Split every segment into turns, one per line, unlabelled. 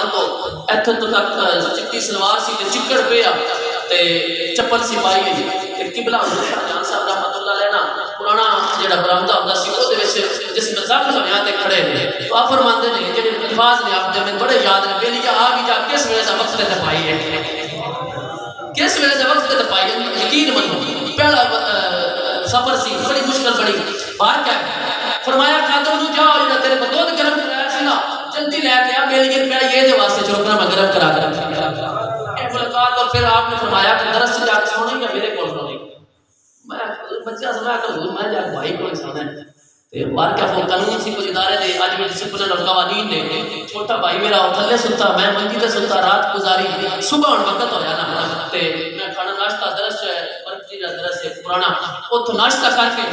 فرمان تو ایتھے تو تک چٹی سلوار سی تے چکڑ پیا تے چپل سی پائی گئی تے قبلہ حضور شاہ جہان صاحب رحمۃ اللہ علیہ نا پرانا جڑا برآمدہ ہوندا سی او دے وچ جس میں زخم ہویا تے کھڑے نے تو آپ فرماندے نے جڑے الفاظ نے آپ دے میں بڑے یاد نے بیلی جا آ بھی جا کس ویلے دا وقت تے پائی ہے کس ویلے دا وقت تے پائی ہے یقین منو پہلا سفر سی بڑی مشکل بڑی باہر کیا فرمایا خادم نو جاؤ جڑا تیرے کو دودھ گرم کرایا سی نا جلدی لے کے آ میری گھر پہ یہ دے واسطے چلو میں گرم کرا کر ملاقات اور پھر آپ نے فرمایا کہ درس سے جا کے سونے یا میرے کو سونے میں بچہ سمجھا کہ حضور میں جا کے بھائی کو سونا ہے بار کیا وہ قانون سی کچھ ادارے دے آج بھی ڈسپلن اور قوانین نے چھوٹا بھائی میرا تھلے ستا میں منجی تے ستا رات گزاری صبح ہن وقت ہو جانا تے میں کھانا ناشتہ درس ہے برکتی دا درس ہے پرانا اوتھوں ناشتہ کر کے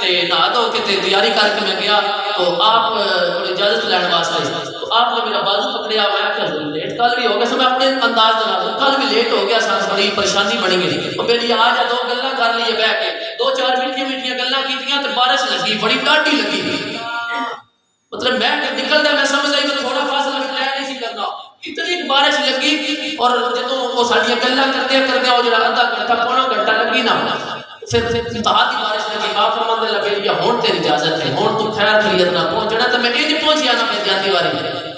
تے نہا دھو کے تے تیاری کر کے میں گیا تو آپ اجازت لینے واسطے تو آپ نے میرا بازو پکڑیا میں کہ حضور لیٹ کل بھی ہو گیا سب اپنے انداز دے کل بھی لیٹ ہو گیا سانس بڑی پریشانی بڑی گئی تو میری آ جا دو گلاں کر لیے بیٹھ کے دو چار میٹھیاں گلاں کیتیاں تے بارش لگی بڑی ڈاڈی لگی مطلب میں نکلدا میں سمجھ آئی کہ تھوڑا فاصلہ بھی طے نہیں سی کرنا اتنی بارش لگی اور جدوں وہ ساڈیاں گلاں کردے او جڑا آدھا گھنٹہ پونا گھنٹہ لگی نا پھر انتہا دی بارش لگی آپ فرماندے لگے یا ہون تیری اجازت ہے ہون تو خیر خیریت نہ پہنچنا تے میں نہیں پہنچیا نا میں جاندی واری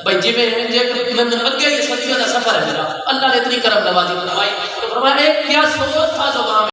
بھائی جی میں اگے یہ صدیوں کا سفر ہے میرا اللہ نے اتنی کرم نوازی فرمائی تو فرمایا ایک کیا سوچ تھا زبان